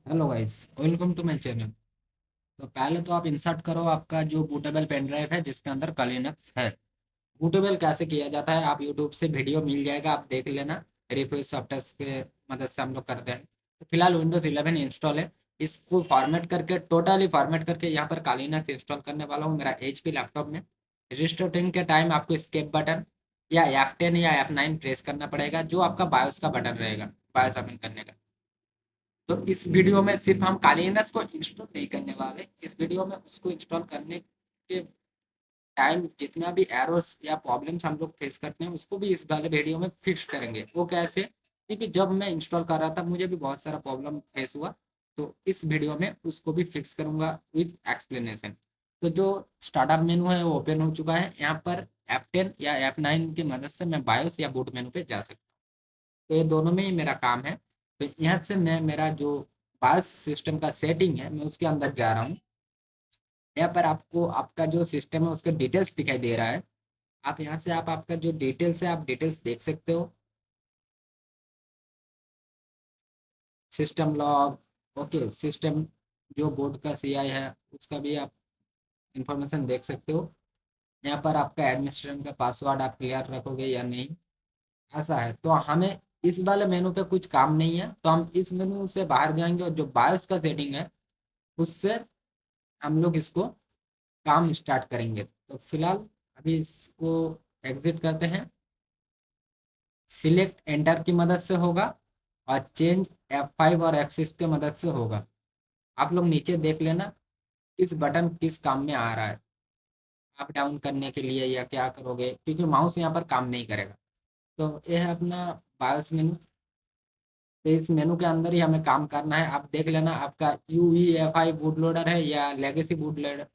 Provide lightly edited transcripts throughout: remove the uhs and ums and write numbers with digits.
Hello guys, welcome to my channel. तो पहले तो आप इंसर्ट करो आपका जो बूटेबल पेन ड्राइव है जिसके अंदर लिनक्स है। बूटेबल कैसे किया जाता है आप यूट्यूब से वीडियो मिल जाएगा, आप देख लेना। रिफ्रेश सॉफ्टवेयर के मदद से हम लोग करते हैं। तो फिलहाल विंडोज 11 इंस्टॉल है। इसको फॉर्मेट करके टोटली फॉर्मेट करके यहाँ पर लिनक्स इंस्टॉल करने वाला हूँ मेरा एचपी लैपटॉप में। रिस्टार्टिंग के टाइम आपको एस्केप बटन या F10 या F9 प्रेस करना पड़ेगा, जो आपका बायोस का बटन रहेगा बायोस ओपन करने का। तो इस वीडियो में सिर्फ हम कालीनस को इंस्टॉल नहीं करने वाले, इस वीडियो में उसको इंस्टॉल करने के टाइम जितना भी एरर्स या प्रॉब्लम्स हम लोग फेस करते हैं उसको भी इस वाले वीडियो में फिक्स करेंगे। वो कैसे? क्योंकि जब मैं इंस्टॉल कर रहा था मुझे भी बहुत सारा प्रॉब्लम फेस हुआ। तो इस वीडियो में उसको भी फिक्स करूंगा विद एक्सप्लेनेशन। तो जो स्टार्टअप मेनू है वो ओपन हो चुका है। यहाँ पर F10 या F9 की मदद से मैं बायोस या बूट मेनू पे जा सकता हूँ। तो ये दोनों में ही मेरा काम है। तो यहाँ से मैं मेरा जो बायोस सिस्टम का सेटिंग है मैं उसके अंदर जा रहा हूँ। यहाँ पर आपको आपका जो सिस्टम है उसके डिटेल्स दिखाई दे रहा है। आप यहाँ से आप आपका जो डिटेल्स है आप डिटेल्स देख सकते हो। सिस्टम लॉग, ओके, सिस्टम जो बोर्ड का सीआई है उसका भी आप इंफॉर्मेशन देख सकते हो। यहाँ पर आपका एडमिनिस्ट्रेटर का पासवर्ड आप क्लियर रखोगे या नहीं, ऐसा है। तो हमें इस वाले मेनू पे कुछ काम नहीं है, तो हम इस मेनू से बाहर जाएंगे और जो बायोस का सेटिंग है उससे हम लोग इसको काम स्टार्ट करेंगे। तो फिलहाल अभी इसको एग्जिट करते हैं। सिलेक्ट एंटर की मदद से होगा और चेंज F5 और F6 की मदद से होगा। आप लोग नीचे देख लेना किस बटन किस काम में आ रहा है, अप डाउन करने के लिए या क्या करोगे, क्योंकि माउस यहाँ पर काम नहीं करेगा। तो ये है अपना बायोस मेनू। तो इस मेनू के अंदर ही हमें काम करना है। आप देख लेना आपका UEFI बूट लोडर है या लेगेसी बूट लोडर,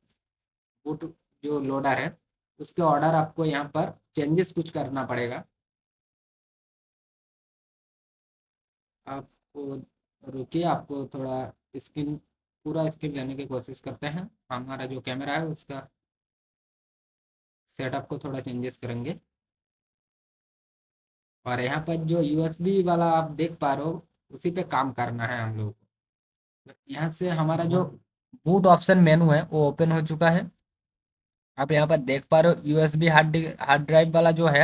बूट जो लोडर है उसके ऑर्डर आपको यहाँ पर चेंजेस कुछ करना पड़ेगा। आपको रुकिए, आपको थोड़ा स्क्रीन, पूरा स्क्रीन लेने की कोशिश करते हैं। हमारा जो कैमरा है उसका सेटअप को थोड़ा चेंजेस करेंगे। और यहाँ पर जो USB वाला आप देख पा रहे हो उसी पे काम करना है हम लोगों को। तो यहाँ से हमारा जो बूट ऑप्शन मेनू है वो ओपन हो चुका है। आप यहाँ पर देख पा रहे हो USB हार्ड ड्राइव वाला जो है,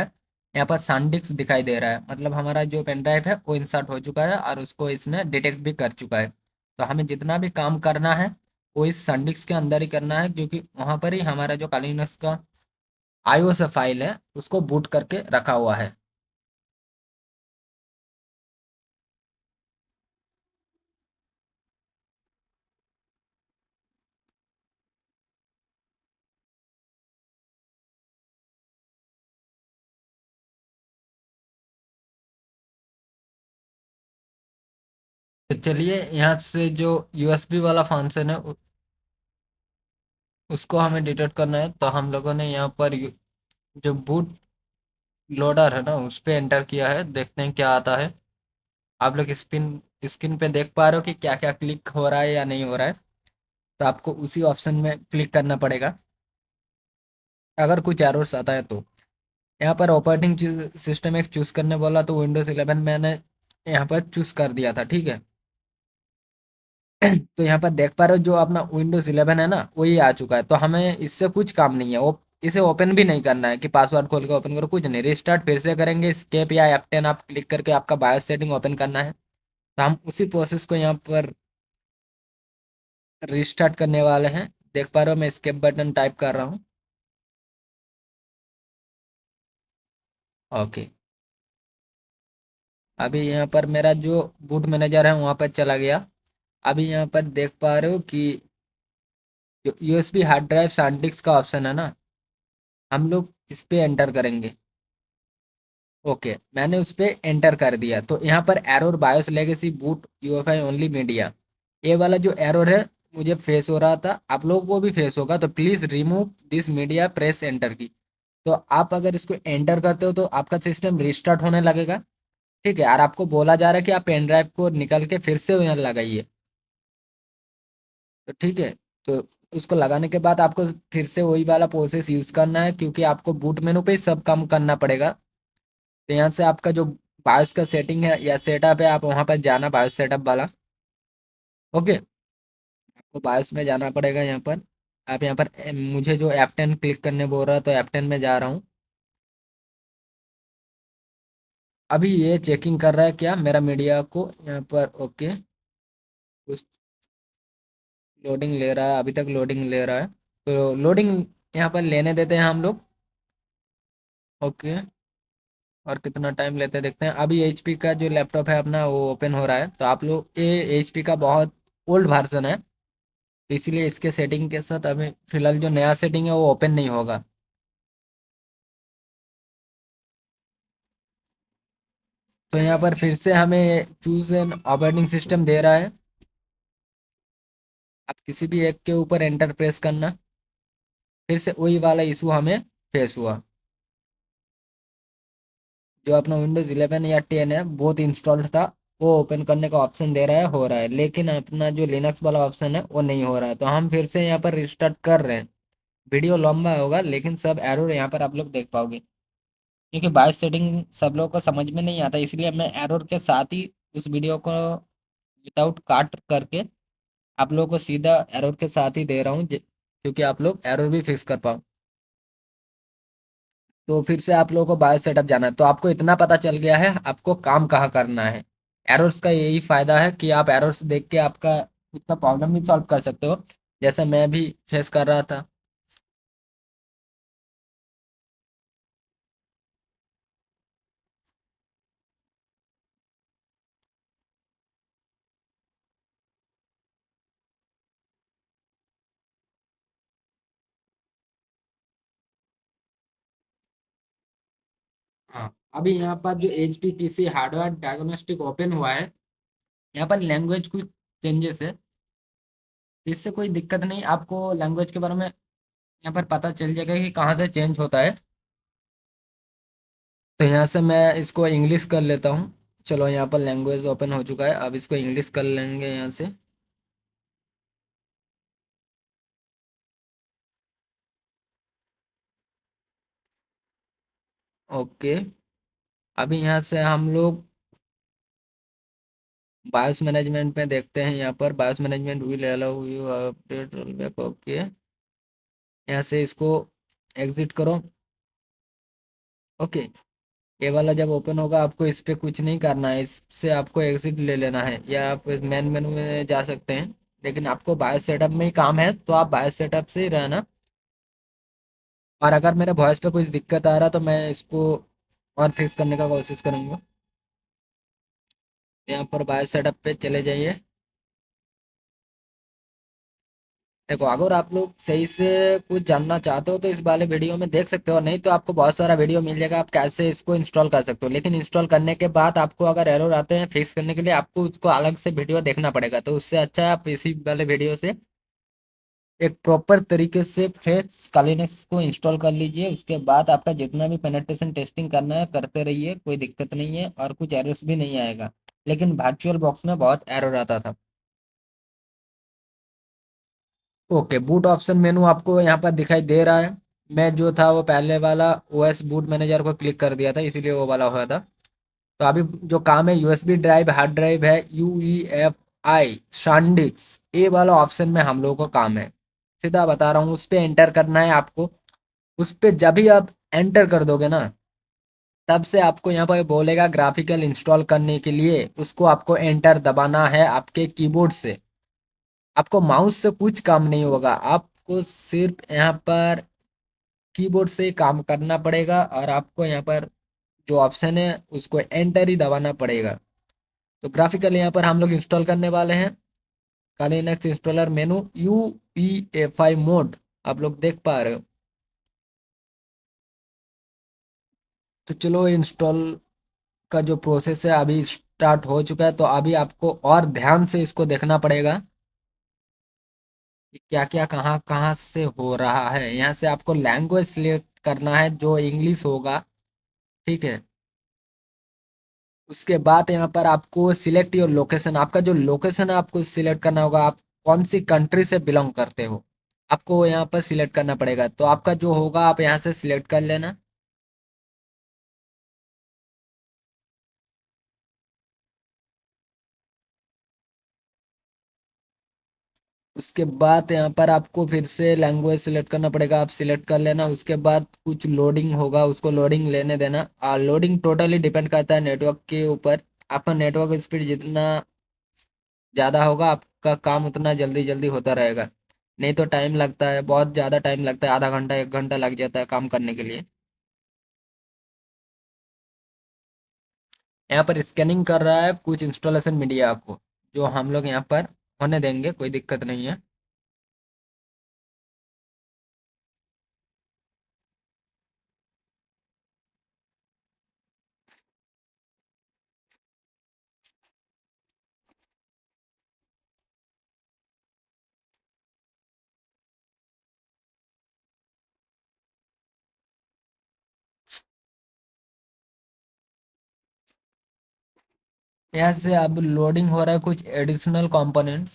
यहाँ पर SanDisk दिखाई दे रहा है, मतलब हमारा जो पेन ड्राइव है वो इंसर्ट हो चुका है और उसको इसने डिटेक्ट भी कर चुका है। तो हमें जितना भी काम करना है वो इस SanDisk के अंदर ही करना है, क्योंकि वहाँ पर ही हमारा जो लिनक्स का iOS फाइल है उसको बूट करके रखा हुआ है। तो चलिए यहाँ से जो USB वाला फंक्शन है उसको हमें डिटेक्ट करना है। तो हम लोगों ने यहाँ पर जो बूट लोडर है ना उस पे एंटर किया है, देखते हैं क्या आता है। आप लोग स्क्रीन पे देख पा रहे हो कि क्या क्या क्लिक हो रहा है या नहीं हो रहा है। तो आपको उसी ऑप्शन में क्लिक करना पड़ेगा अगर कुछ एरर्स आता है तो। यहाँ पर ऑपरेटिंग सिस्टम एक चूज करने बोला तो Windows 11 मैंने यहाँ पर चूज कर दिया था, ठीक है। तो यहाँ पर देख पा रहे हो जो अपना Windows 11 है ना वही आ चुका है। तो हमें इससे कुछ काम नहीं है, वो इसे ओपन भी नहीं करना है कि पासवर्ड खोल के ओपन करो, कुछ नहीं। रिस्टार्ट फिर से करेंगे, स्केप या F10 आप क्लिक करके आपका बायोस सेटिंग ओपन करना है। तो हम उसी प्रोसेस को यहाँ पर रिस्टार्ट करने वाले हैं। देख पा रहे हो मैं स्केप बटन टाइप कर रहा हूँ। ओके, अभी यहाँ पर मेरा जो बूट मैनेजर है वहाँ पर चला गया। अभी यहाँ पर देख पा रहे हो कि जो USB हार्ड ड्राइव SanDisk का ऑप्शन है ना, हम लोग इस पे एंटर करेंगे। ओके, मैंने उस पे एंटर कर दिया। तो यहाँ पर error BIOS legacy boot UEFI only media, ये वाला जो एरर है मुझे फेस हो रहा था, आप लोगों को भी फेस होगा। तो please remove this media, press enter की। तो आप अगर इसको एंटर करते हो तो आपका सिस्टम रिस्टार्ट होने लगेगा, ठीक है। और आपको बोला जा रहा है कि आप पेन ड्राइव को निकल के फिर से यहाँ लगाइए। तो ठीक है, तो उसको लगाने के बाद आपको फिर से वही वाला प्रोसेस यूज करना है, क्योंकि आपको बूट मेनू पे ही सब काम करना पड़ेगा। तो यहाँ से आपका जो बायोस का सेटिंग है या सेटअप है आप वहाँ पर जाना, बायोस सेटअप वाला। ओके, आपको बायोस में जाना पड़ेगा यहाँ पर। आप यहाँ पर मुझे जो F10 क्लिक करने बोल रहा है तो F10 में जा रहा हूँ। अभी ये चेकिंग कर रहा है क्या मेरा मीडिया को यहाँ पर। ओके, कुछ लोडिंग ले रहा है, अभी तक लोडिंग ले रहा है, तो लोडिंग यहाँ पर लेने देते हैं हम लोग। ओके, और कितना टाइम लेते हैं देखते हैं। अभी एचपी का जो लैपटॉप है अपना वो ओपन हो रहा है, तो आप लोग ये एचपी का बहुत ओल्ड वर्जन है, तो इसीलिए इसके सेटिंग के साथ अभी फिलहाल जो नया सेटिंग है वो ओपन नहीं होगा। तो यहाँ पर फिर से हमें चूज एन ऑपरेटिंग सिस्टम दे रहा है, आप किसी भी एक के ऊपर एंटर प्रेस करना। फिर से वही वाला इशू हमें फेस हुआ, जो अपना विंडोज 11 या 10 है बहुत इंस्टॉल्ड था, वो ओपन करने का ऑप्शन दे रहा है, हो रहा है, लेकिन अपना जो लिनक्स वाला ऑप्शन है वो नहीं हो रहा है। तो हम फिर से यहाँ पर रिस्टार्ट कर रहे हैं। वीडियो लंबा होगा लेकिन सब एरर यहाँ पर आप लोग देख पाओगे, क्योंकि बायस सेटिंग सब लोगों को समझ में नहीं आता, इसलिए मैं एरर के साथ ही उस वीडियो को विदाउट काट करके आप लोगों को सीधा एरर के साथ ही दे रहा हूँ, क्योंकि आप लोग एरर भी फिक्स कर पाओ। तो फिर से आप लोगों को बायो सेटअप जाना है, तो आपको इतना पता चल गया है आपको काम कहाँ करना है। एरर्स का यही फायदा है कि आप एरर्स देख के आपका इतना प्रॉब्लम भी सॉल्व कर सकते हो, जैसे मैं भी फेस कर रहा था। हाँ, अभी यहाँ पर जो H P P C hardware diagnostic open हुआ है, यहाँ पर लैंग्वेज कुछ चेंजेस है, इससे कोई दिक्कत नहीं, आपको लैंग्वेज के बारे में यहाँ पर पता चल जाएगा कि कहाँ से चेंज होता है। तो यहाँ से मैं इसको इंग्लिश कर लेता हूँ। चलो, यहाँ पर लैंग्वेज ओपन हो चुका है, अब इसको इंग्लिश कर लेंगे यहाँ से। ओके, अभी यहाँ से हम लोग बायोस मैनेजमेंट में देखते हैं। यहाँ पर BIOS management will allow you update rollback. Okay, यहाँ से इसको एग्जिट करो। ओके, ये वाला जब ओपन होगा आपको इस पे कुछ नहीं करना है, इससे आपको एग्जिट ले लेना है, या आप मेन मेनू में जा सकते हैं, लेकिन आपको बायोस सेटअप में ही काम है तो आप बायोस सेटअप से ही रहना। और अगर मेरे वॉइस पे कुछ दिक्कत आ रहा तो मैं इसको और फिक्स करने का कोशिश करूँगा। यहाँ पर बायोस सेटअप पे चले जाइए। देखो, अगर आप लोग सही से कुछ जानना चाहते हो तो इस वाले वीडियो में देख सकते हो, नहीं तो आपको बहुत सारा वीडियो मिल जाएगा आप कैसे इसको इंस्टॉल कर सकते हो, लेकिन इंस्टॉल करने के बाद आपको अगर एरर आते हैं फिक्स करने के लिए आपको उसको अलग से वीडियो देखना पड़ेगा, तो उससे अच्छा है आप इसी वाले वीडियो से एक प्रॉपर तरीके से फ्रेश कालिनेक्स को इंस्टॉल कर लीजिए। उसके बाद आपका जितना भी पेनिट्रेशन टेस्टिंग करना है करते रहिए, कोई दिक्कत नहीं है और कुछ एरर्स भी नहीं आएगा, लेकिन वर्चुअल बॉक्स में बहुत एरर आता था। ओके, बूट ऑप्शन मेनू आपको यहाँ पर दिखाई दे रहा है। मैं जो था वो पहले वाला ओएस बूट मैनेजर को क्लिक कर दिया था, इसीलिए वो वाला हुआ था। तो अभी जो काम है यूएसबी ड्राइव, हार्ड ड्राइव है, यूईएफआई, शानडिस्क, ये वाला ऑप्शन में हम लोगों को काम है। सीधा बता रहा हूँ, उस पर एंटर करना है आपको। उस पर जब भी आप एंटर कर दोगे ना, तब से आपको यहाँ पर बोलेगा ग्राफिकल इंस्टॉल करने के लिए, उसको आपको एंटर दबाना है आपके कीबोर्ड से। आपको माउस से कुछ काम नहीं होगा, आपको सिर्फ यहाँ पर कीबोर्ड से काम करना पड़ेगा, और आपको यहाँ पर जो ऑप्शन है उसको एंटर ही दबाना पड़ेगा। तो ग्राफिकल यहाँ पर हम लोग इंस्टॉल करने वाले हैं। Kali Linux installer menu UEFI mode, आप लोग देख पा रहे हो। तो चलो, इंस्टॉल का जो प्रोसेस है अभी स्टार्ट हो चुका है, तो अभी आपको और ध्यान से इसको देखना पड़ेगा कि क्या क्या कहाँ कहाँ से हो रहा है। यहाँ से आपको लैंग्वेज सिलेक्ट करना है जो इंग्लिश होगा, ठीक है। उसके बाद यहाँ पर आपको सिलेक्ट योर लोकेशन, आपका जो लोकेशन है आपको सिलेक्ट करना होगा, आप कौन सी कंट्री से बिलोंग करते हो, आपको यहाँ पर सिलेक्ट करना पड़ेगा। तो आपका जो होगा आप यहाँ से सिलेक्ट कर लेना। उसके बाद यहाँ पर आपको फिर से लैंग्वेज सिलेक्ट करना पड़ेगा, आप सिलेक्ट कर लेना। उसके बाद कुछ लोडिंग होगा, उसको लोडिंग लेने देना। लोडिंग टोटली डिपेंड करता है नेटवर्क के ऊपर। आपका नेटवर्क स्पीड जितना ज़्यादा होगा आपका काम उतना जल्दी जल्दी होता रहेगा। नहीं तो टाइम लगता है, बहुत ज़्यादा टाइम लगता है, आधा घंटा 1 घंटा लग जाता है काम करने के लिए। यहाँ पर स्कैनिंग कर रहा है कुछ इंस्टॉलेशन मीडिया को, जो हम लोग यहाँ पर होने देंगे, कोई दिक्कत नहीं है। यहाँ से अब लोडिंग हो रहा है कुछ एडिशनल कंपोनेंट्स।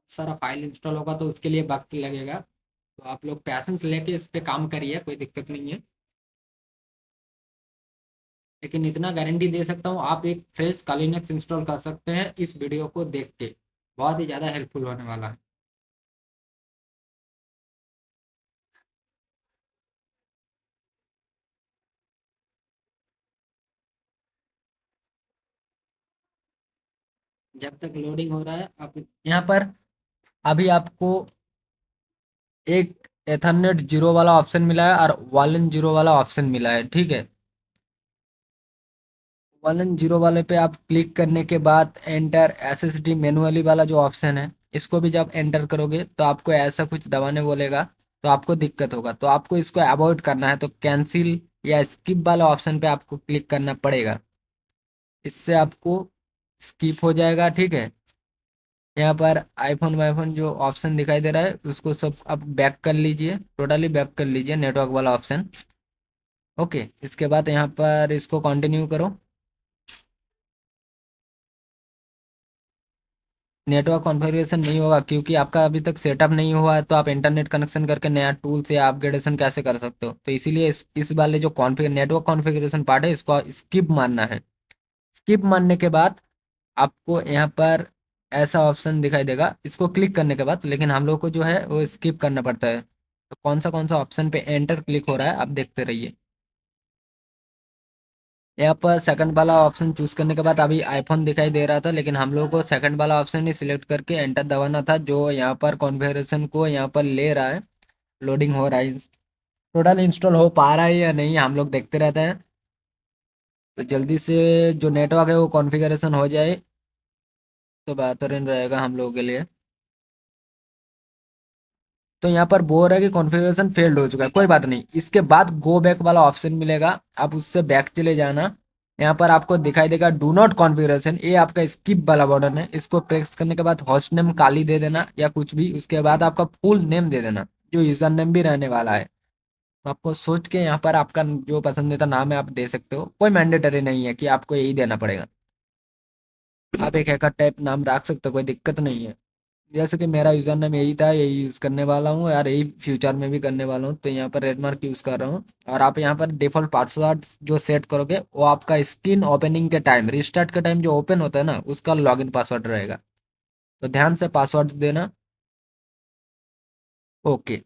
सारा फाइल इंस्टॉल होगा तो उसके लिए वक्त लगेगा। तो आप लोग पैसेंस लेके इस पे काम करिए, कोई दिक्कत नहीं है। लेकिन इतना गारंटी दे सकता हूँ, आप एक फ्रेश कालिनेक्स इंस्टॉल कर सकते हैं इस वीडियो को देख के। बहुत ही ज़्यादा हेल्पफुल होने वाला है। जब तक लोडिंग हो रहा है, आप यहाँ पर अभी आपको एक एथरनेट जीरो वाला ऑप्शन मिला है और वालन जीरो वाला ऑप्शन मिला है, ठीक है। वालन जीरो वाले पे आप क्लिक करने के बाद एंटर एसएसडी मैनुअली वाला जो ऑप्शन है, इसको भी जब एंटर करोगे तो आपको ऐसा कुछ दबाने बोलेगा, तो आपको दिक्कत होगा। तो आपको इसको अवॉइड करना है, तो कैंसिल या स्किप वाला ऑप्शन पे आपको क्लिक करना पड़ेगा। इससे आपको स्किप हो जाएगा, ठीक है। यहाँ पर आईफोन वाईफोन जो ऑप्शन दिखाई दे रहा है उसको सब आप बैक कर लीजिए, टोटली बैक कर लीजिए नेटवर्क वाला ऑप्शन। ओके, इसके बाद यहाँ पर इसको कंटिन्यू करो। नेटवर्क कॉन्फ़िगरेशन नहीं होगा क्योंकि आपका अभी तक सेटअप नहीं हुआ है, तो आप इंटरनेट कनेक्शन करके नया टूल से अपग्रेडेशन कैसे कर सकते हो। तो इसीलिए इस वाले जो कॉन्फ़िगर नेटवर्क कॉन्फ़िगरेशन पार्ट है इसको स्किप मानना है। स्किप मानने के बाद आपको यहाँ पर ऐसा ऑप्शन दिखाई देगा, इसको क्लिक करने के बाद लेकिन हम लोग को जो है वो स्किप करना पड़ता है। तो कौन सा ऑप्शन पे एंटर क्लिक हो रहा है आप देखते रहिए। यहाँ पर सेकंड वाला ऑप्शन चूज करने के बाद अभी आईफोन दिखाई दे रहा था, लेकिन हम लोगों को सेकंड वाला ऑप्शन ही सिलेक्ट करके एंटर दबाना था, जो यहाँ पर कॉन्फ़िगरेशन को यहाँ पर ले रहा है। लोडिंग हो रहा है, टोटल इंस्टॉल हो पा रहा है या नहीं हम लोग देखते रहते हैं। तो जल्दी से जो नेटवर्क है वो कॉन्फ़िगरेशन हो जाए तो बेहतरीन रहेगा हम लोगों के लिए। तो यहाँ पर बोल रहा है कि कॉन्फ़िगरेशन फेल्ड हो चुका है, कोई बात नहीं। इसके बाद गो बैक वाला ऑप्शन मिलेगा, आप उससे बैक चले जाना। यहाँ पर आपको दिखाई देगा डू नॉट कॉन्फ़िगरेशन, ये आपका स्किप वाला बटन है। इसको प्रेस करने के बाद होस्ट नेम काली दे देना या कुछ भी, उसके बाद आपका फुल नेम दे देना, जो यूज़र नेम भी रहने वाला है। तो आपको सोच के यहाँ पर आपका जो पसंदीदा नाम है आप दे सकते हो, कोई मैंडेटरी नहीं है कि आपको यही देना पड़ेगा। आप एक हैकर टाइप नाम रख सकते हो, कोई दिक्कत नहीं है। जैसे कि मेरा यूज़र नेम यही था, यही यूज़ करने वाला हूँ यार, यही फ्यूचर में भी करने वाला हूँ। तो यहाँ पर रेडमार्क यूज़ कर रहा हूँ। और आप यहाँ पर डिफ़ॉल्ट पासवर्ड जो सेट करोगे वो आपका स्क्रीन ओपनिंग के टाइम, रिस्टार्ट के टाइम जो ओपन होता है ना, उसका लॉगिन पासवर्ड रहेगा। तो ध्यान से पासवर्ड देना। ओके,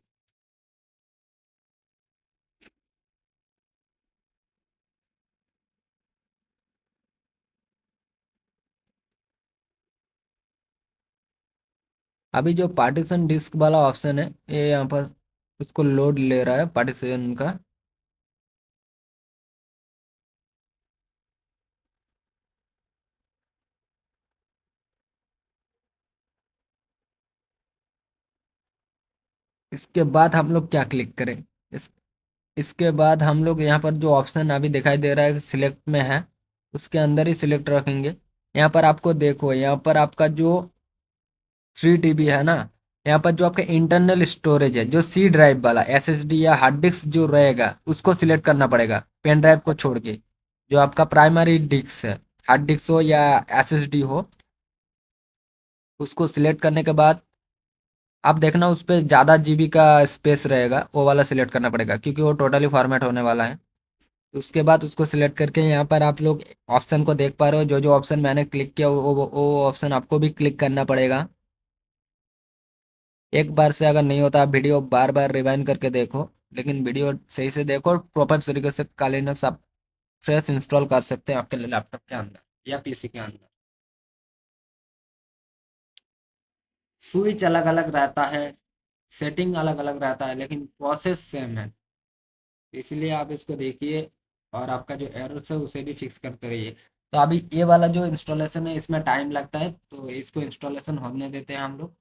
अभी जो पार्टीशन डिस्क वाला ऑप्शन है ये यहाँ पर उसको लोड ले रहा है पार्टीशन का। इसके बाद हम लोग क्या क्लिक करें? इस इसके बाद हम लोग यहाँ पर जो ऑप्शन अभी दिखाई दे रहा है सिलेक्ट में है, उसके अंदर ही सिलेक्ट रखेंगे। यहाँ पर आपको देखो, यहाँ पर आपका जो 3 TB है ना, यहाँ पर जो आपका इंटरनल स्टोरेज है, जो सी ड्राइव वाला SSD या हार्ड डिस्क जो रहेगा उसको सिलेक्ट करना पड़ेगा, पेन ड्राइव को छोड़ के। जो आपका प्राइमरी डिस्क है, हार्ड डिस्क हो या SSD हो, उसको सिलेक्ट करने के बाद आप देखना उस पर ज़्यादा जीबी का स्पेस रहेगा, वो वाला सिलेक्ट करना पड़ेगा क्योंकि वो टोटली फॉर्मेट होने वाला है। उसके बाद उसको सिलेक्ट करके यहाँ पर आप लोग ऑप्शन को देख पा रहे हो, जो जो ऑप्शन मैंने क्लिक किया वो ऑप्शन आपको भी क्लिक करना पड़ेगा। एक बार से अगर नहीं होता, आप वीडियो बार बार रिवाइंड करके देखो, लेकिन वीडियो सही से देखो, प्रॉपर तरीके से काली लिनक्स आप फ्रेश इंस्टॉल कर सकते हैं आपके लैपटॉप के अंदर या पीसी के अंदर। स्विच अलग अलग रहता है, सेटिंग अलग अलग रहता है, लेकिन प्रोसेस सेम है। इसलिए आप इसको देखिए और आपका जो एरर्स है उसे भी फिक्स करते रहिए। तो अभी ये वाला जो इंस्टॉलेशन है इसमें टाइम लगता है, तो इसको इंस्टॉलेशन होने देते हैं हम लोग।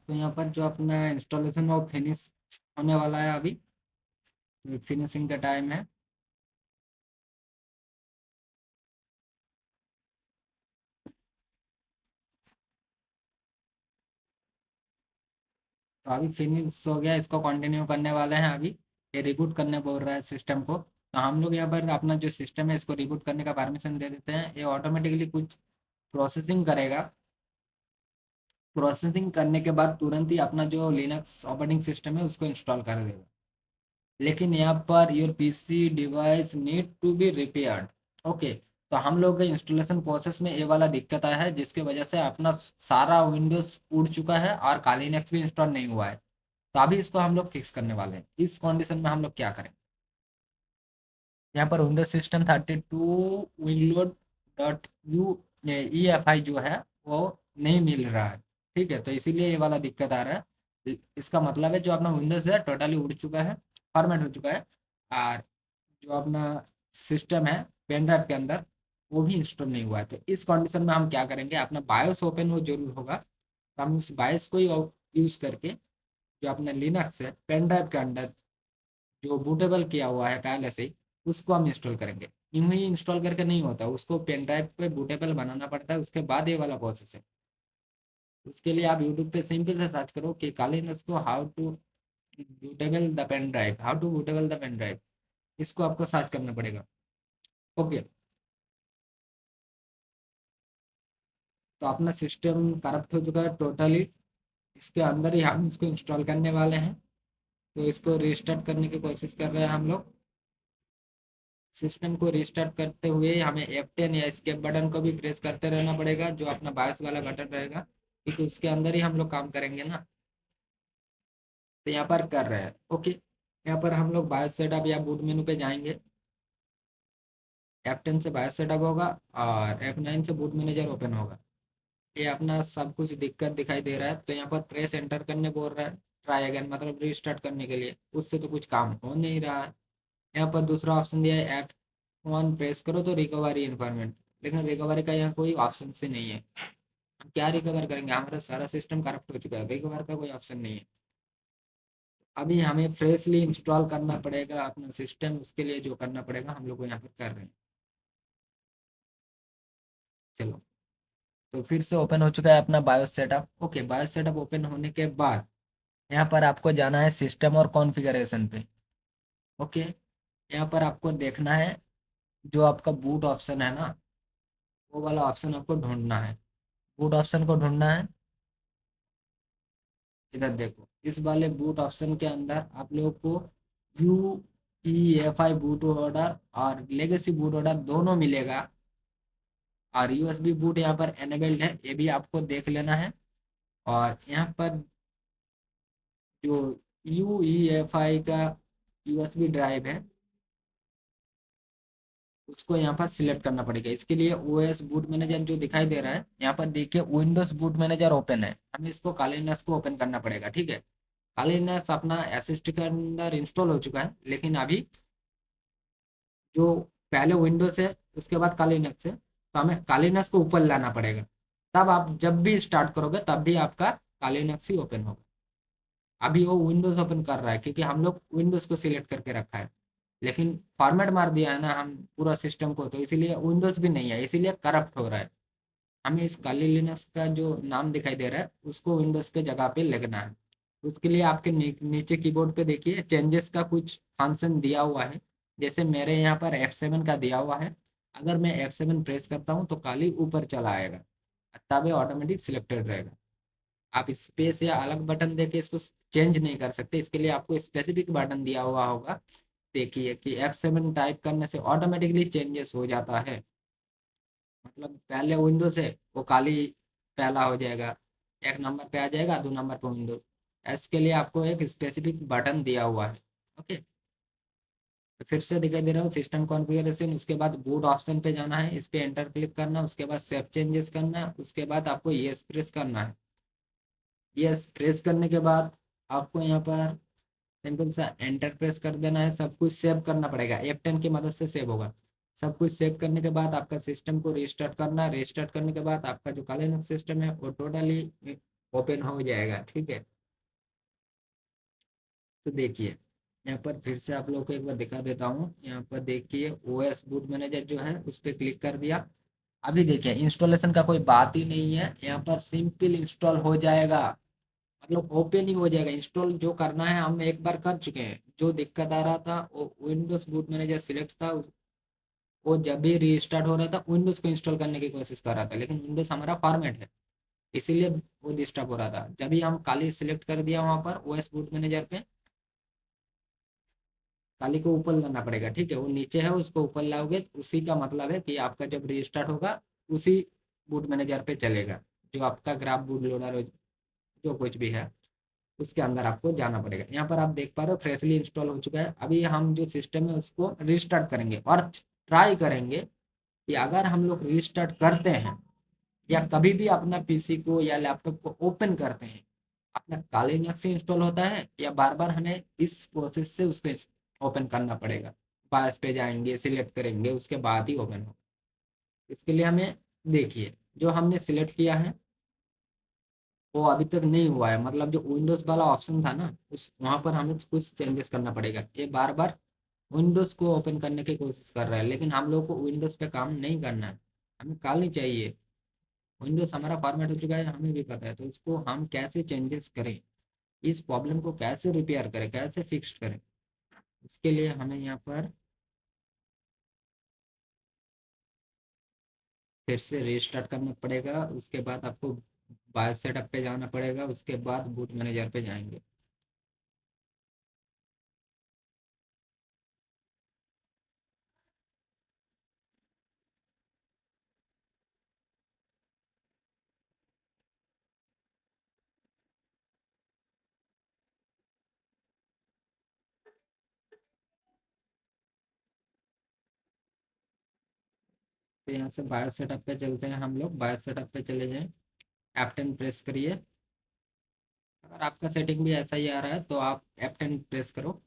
तो यहाँ पर जो अपना इंस्टॉलेशन है वो फिनिश होने वाला है अभी, फिनिशिंग का टाइम है। तो अभी फिनिश हो गया, इसको कंटिन्यू करने वाले हैं अभी। ये रिबूट करने बोल रहा है सिस्टम को, तो हम लोग यहाँ पर अपना जो सिस्टम है इसको रिबूट करने का परमिशन दे देते हैं। ये ऑटोमेटिकली कुछ प्रोसेसिंग करेगा। प्रोसेसिंग करने के बाद तुरंत ही अपना जो लिनक्स ऑपरेटिंग सिस्टम है उसको इंस्टॉल कर देगा। लेकिन यहाँ पर your PC device need to be repaired. Okay, तो हम लोग के इंस्टॉलेशन प्रोसेस में ये वाला दिक्कत आया है, जिसकी वजह से अपना सारा विंडोज उड़ चुका है और काली लिनक्स भी इंस्टॉल नहीं हुआ है। तो अभी इसको हम लोग फिक्स करने वाले हैं। इस कंडीशन में हम लोग क्या करें, यहाँ पर Windows system 32 windowed dot U E F I जो है वो नहीं मिल रहा है। ठीक है, तो इसीलिए ये वाला दिक्कत आ रहा है। इसका मतलब है जो अपना विंडोज है टोटली उड़ चुका है, फॉर्मेट हो चुका है। और जो अपना सिस्टम है पेन ड्राइव के अंदर वो भी इंस्टॉल नहीं हुआ है। तो इस कंडीशन में हम क्या करेंगे, अपना बायोस ओपन वो जरूर होगा, तो हम उस बायोस को ही यूज करके जो अपना लिनक्स है पेन ड्राइव के अंदर जो बूटेबल किया हुआ है पहले से ही, उसको हम इंस्टॉल करेंगे। यूं ही इंस्टॉल करके नहीं होता, उसको पेन ड्राइव पे बूटेबल बनाना पड़ता है, उसके बाद ये वाला प्रोसेस है। उसके लिए आप यूट्यूब पे सिंपल से सर्च करो कि काली लिनक्स को how to bootable the pen drive, how to bootable the pen drive, इसको आपको सर्च करना पड़ेगा। ओके, तो अपना सिस्टम करप्ट हो चुका है टोटली, इसके अंदर ही हम इसको इंस्टॉल करने वाले हैं। तो इसको रिस्टार्ट करने की कोशिश कर रहे हैं हम लोग। सिस्टम को रिस्टार्ट करते हुए हमें F10 या एस्केप बटन को भी प्रेस करते रहना पड़ेगा, जो अपना बायस वाला बटन रहेगा, क्योंकि उसके अंदर ही हम लोग काम करेंगे ना। तो यहाँ पर कर रहे हैं। ओके, यहाँ पर हम लोग बायस सेटअप या बूट मेनू पे जाएंगे। F10 से बायस सेटअप होगा और F9 से बूट मैनेजर ओपन होगा। ये अपना सब कुछ दिक्कत दिखाई दे रहा है, तो यहाँ पर प्रेस एंटर करने बोल रहा है, ट्राई अगेन मतलब रिस्टार्ट करने के लिए। उससे तो कुछ काम हो नहीं रहा है। यहाँ पर दूसरा ऑप्शन दिया है F1 प्रेस करो तो रिकवरी इन्वायरमेंट, लेकिन रिकवरी का यहाँ कोई ऑप्शन से नहीं है। हम क्या रिकवर करेंगे, हमारा सारा सिस्टम करप्ट हो चुका है, रिकवर का कोई ऑप्शन नहीं है। अभी हमें फ्रेशली इंस्टॉल करना पड़ेगा अपना सिस्टम, उसके लिए जो करना पड़ेगा हम लोग को यहाँ पर कर रहे हैं। चलो, तो फिर से ओपन हो चुका है अपना BIOS setup. Okay, BIOS setup open होने के बाद यहाँ पर आपको जाना है सिस्टम और कॉन्फ़िगरेशन पे। ओके, यहाँ पर आपको देखना है जो आपका बूट ऑप्शन है ना, वो वाला ऑप्शन आपको ढूंढना है। बूट ऑप्शन को ढूंढना है। इधर देखो, इस वाले बूट ऑप्शन के अंदर आप लोगों को you E F I boot order और लेगेसी बूट ऑर्डर दोनों मिलेगा, और यूएसबी बूट यहाँ पर एनेबल्ड है, ये भी आपको देख लेना है। और यहाँ पर जो यू ई एफ आई का यूएसबी ड्राइव है उसको यहाँ पर सिलेक्ट करना पड़ेगा। इसके लिए ओएस बूट मैनेजर जो दिखाई दे रहा है यहाँ पर देखिए, विंडोज बूट मैनेजर ओपन है, हमें इसको कालीनस को ओपन करना पड़ेगा। ठीक है, कालीनस अपना एसएसडी के अंदर इंस्टॉल हो चुका है, लेकिन अभी जो पहले विंडोज है उसके बाद कालीनस है, तो हमें कालीनस को ऊपर लाना पड़ेगा। तब आप जब भी स्टार्ट करोगे तब भी आपका कालीनस ही ओपन होगा। अभी वो विंडोज ओपन कर रहा है क्योंकि हम लोग विंडोज को सिलेक्ट करके रखा है, लेकिन फॉर्मेट मार दिया है ना हम पूरा सिस्टम को, तो इसीलिए विंडोज भी नहीं है, इसीलिए करप्ट हो रहा है। हमें इस काली लिनक्स का जो नाम दिखाई दे रहा है उसको विंडोज के जगह पे लगना है। उसके लिए आपके नीचे कीबोर्ड पे देखिए चेंजेस का कुछ फंक्शन दिया हुआ है। जैसे मेरे यहाँ पर F7 का दिया हुआ है। अगर मैं F7 प्रेस करता हूँ तो काली ऊपर चला आएगा, तब ये ऑटोमेटिक सिलेक्टेड रहेगा। आप स्पेस या अलग बटन देके इसको चेंज नहीं कर सकते, इसके लिए आपको स्पेसिफिक बटन दिया हुआ होगा। देखिए कि F7 टाइप करने से ऑटोमेटिकली चेंजेस हो जाता है। मतलब पहले विंडोज है वो काली पहला हो जाएगा, एक नंबर पे आ जाएगा, 2 नंबर पे विंडोज। इसके लिए आपको एक स्पेसिफिक बटन दिया हुआ है। ओके, तो फिर से दिखाई दे रहा हूँ सिस्टम कॉन्फ़िगरेशन, उसके बाद बूट ऑप्शन पे जाना है, इस पे एंटर क्लिक करना, उसके बाद सेव चेंजेस करना, उसके बाद आपको यस प्रेस करना है। यस प्रेस करने के बाद आपको यहाँ पर सिंपल सा एंटर प्रेस कर देना है। सब कुछ सेव करना पड़ेगा, F10 की मदद से सेव होगा। सब कुछ सेव करने के बाद आपका सिस्टम को रिस्टार्ट करना है। रिस्टार्ट करने के बाद आपका जो कालीनक्स सिस्टम है वो टोटली ओपन हो जाएगा। ठीक है, तो देखिए यहाँ पर फिर से आप लोग को एक बार दिखा देता हूँ। यहाँ पर देखिए OS बूट मैनेजर जो है उस पर क्लिक कर दिया। अभी देखिए इंस्टॉलेशन का कोई बात ही नहीं है, यहाँ पर सिंपल इंस्टॉल हो जाएगा। मतलब ओपन ही हो जाएगा। इंस्टॉल जो करना है हम एक बार कर चुके हैं। जो दिक्कत आ रहा था वो विंडोज बूट मैनेजर सिलेक्ट था, वो जब भी रीस्टार्ट हो रहा था विंडोज को इंस्टॉल करने की कोशिश कर रहा था, लेकिन विंडोज हमारा फॉर्मेट है, इसीलिए वो डिस्टर्ब हो रहा था। जब भी हम काली सिलेक्ट कर दिया वहां पर ओएस बूट मैनेजर पे, काली को ऊपर लाना पड़ेगा। ठीक है, वो नीचे है उसको ऊपर लाओगे तो उसी का मतलब है कि आपका जब रीस्टार्ट होगा उसी बूट मैनेजर पे चलेगा, जो आपका ग्राफ बूट लोडर जो कुछ भी है उसके अंदर आपको जाना पड़ेगा। यहाँ पर आप देख पा रहे हो फ्रेशली इंस्टॉल हो चुका है। अभी हम जो सिस्टम है उसको रिस्टार्ट करेंगे और ट्राई करेंगे कि अगर हम लोग रिस्टार्ट करते हैं या कभी भी अपना पीसी को या लैपटॉप को ओपन करते हैं, अपना काले नग से इंस्टॉल होता है या बार बार हमें इस प्रोसेस से उसको ओपन करना पड़ेगा। बायस पे जाएंगे, सिलेक्ट करेंगे, उसके बाद ही ओपन हो। इसके लिए हमें देखिए जो हमने सिलेक्ट किया है वो अभी तक नहीं हुआ है। मतलब जो विंडोज वाला ऑप्शन था ना उस वहां पर हमें कुछ चेंजेस करना पड़ेगा। ये बार बार विंडोज को ओपन करने की कोशिश कर रहा है, लेकिन हम लोग को विंडोज पे काम नहीं करना है, हमें काली चाहिए। विंडोज हमारा फॉर्मेट हो चुका है, हमें भी पता है, तो उसको हम कैसे चेंजेस करें, इस प्रॉब्लम को कैसे रिपेयर करें, कैसे फिक्स करें, उसके लिए हमें यहाँ पर फिर से रीस्टार्ट करना पड़ेगा। उसके बाद आपको बायोस सेटअप पे जाना पड़ेगा, उसके बाद बूट मैनेजर पे जाएंगे। तो यहाँ से बायोस सेटअप पे चलते हैं, हम लोग बायोस सेटअप पे चले जाएं। F10 प्रेस करिए। अगर आपका सेटिंग भी ऐसा ही आ रहा है तो आप F10 प्रेस करो।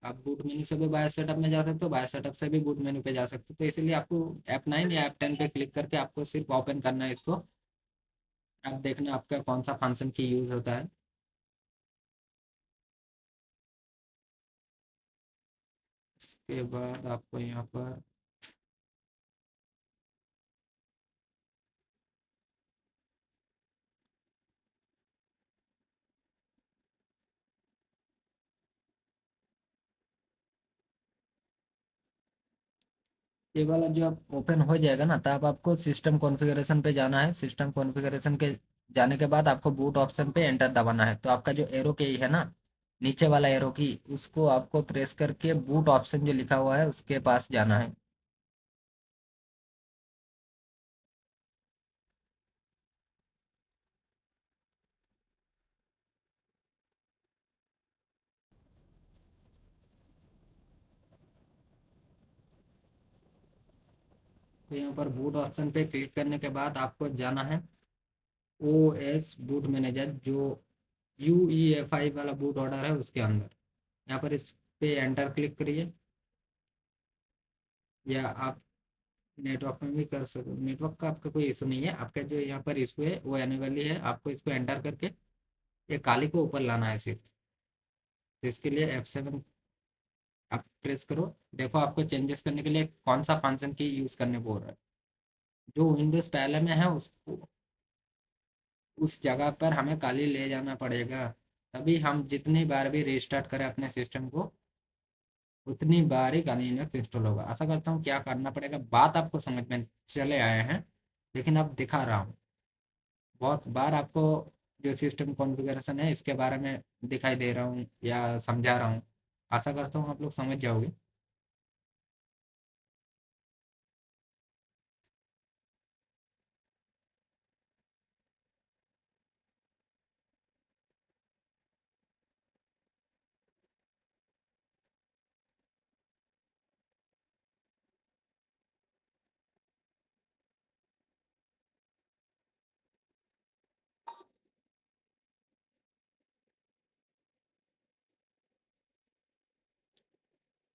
आप बूट मेन्यू से भी बायो सेटअप में जा सकते हो, बायो सेटअप से भी बूट मेन्यू पे जा सकते हो। तो इसलिए आपको F9 या F10 पे क्लिक करके आपको सिर्फ ओपन करना है इसको। आप देखना आपका कौन सा फंक्शन की यूज होता है। इसके बाद आपको यहाँ पर ये वाला जो आप ओपन हो जाएगा ना तब आपको सिस्टम कॉन्फ़िगरेशन पे जाना है। सिस्टम कॉन्फ़िगरेशन के जाने के बाद आपको बूट ऑप्शन पे एंटर दबाना है। तो आपका जो एरो की है ना, नीचे वाला एरो की, उसको आपको प्रेस करके बूट ऑप्शन जो लिखा हुआ है उसके पास जाना है। तो यहाँ पर बूट ऑप्शन पे क्लिक करने के बाद आपको जाना है OS बूट मैनेजर, जो UEFI वाला बूट ऑर्डर है उसके अंदर। यहाँ पर इस पे एंटर क्लिक करिए, या आप नेटवर्क में भी कर सकते हो। नेटवर्क का आपका कोई इशू नहीं है, आपका जो यहाँ पर इशू है वो आने वाली है। आपको इसको एंटर करके ये काली को ऊपर लाना है सिर्फ। तो इसके लिए F7 आप प्रेस करो। देखो आपको चेंजेस करने के लिए कौन सा फंक्शन की यूज़ करने बोल रहा है। जो विंडोज़ पहले में है उसको उस जगह पर हमें काली ले जाना पड़ेगा, तभी हम जितनी बार भी रीस्टार्ट करें अपने सिस्टम को उतनी बार ही काली लिनक्स इंस्टॉल होगा। आशा करता हूँ क्या करना पड़ेगा बात आपको समझ में चले आए हैं, लेकिन अब दिखा रहा हूँ बहुत बार आपको, जो सिस्टम कॉन्फ़िगरेशन है इसके बारे में दिखाई दे रहा हूँ या समझा रहा हूँ। आशा करता हूँ आप लोग समझ जाओगे।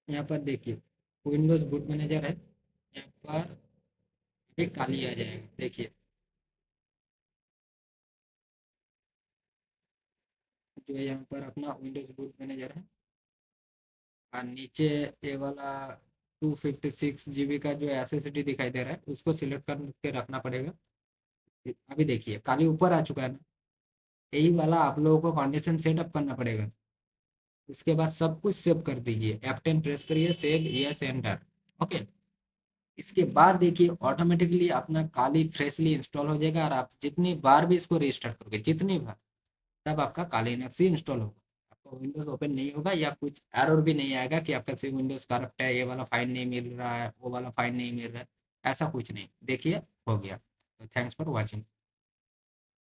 यहाँ पर देखिए विंडोज़ बूट मैनेजर है, यहाँ पर एक काली आ जाएगा देखिए, जो यहाँ पर अपना विंडोज़ बूट मैनेजर है, और नीचे ये वाला 256 GB का जो एसएसडी दिखाई दे रहा है उसको सिलेक्ट करके रखना पड़ेगा। अभी देखिए काली ऊपर आ चुका है ना, यही वाला आप लोगों को कंडीशन सेटअप करना पड़ेगा। उसके बाद सब कुछ सेव कर दीजिए, F10 प्रेस करिए, सेव यस एंटर। ओके, इसके बाद देखिए ऑटोमेटिकली अपना काली फ्रेशली इंस्टॉल हो जाएगा, और आप जितनी बार भी इसको रीस्टार्ट करोगे जितनी बार, तब आपका काली लिनक्स ही इंस्टॉल होगा। आपको विंडोज ओपन नहीं होगा या कुछ एरर भी नहीं आएगा कि आपका सिर्फ विंडोज करप्ट है, ये वाला फाइल नहीं मिल रहा है, वो वाला फाइल नहीं मिल रहा है, ऐसा कुछ नहीं। देखिए हो गया। तो थैंक्स फॉर वॉचिंग।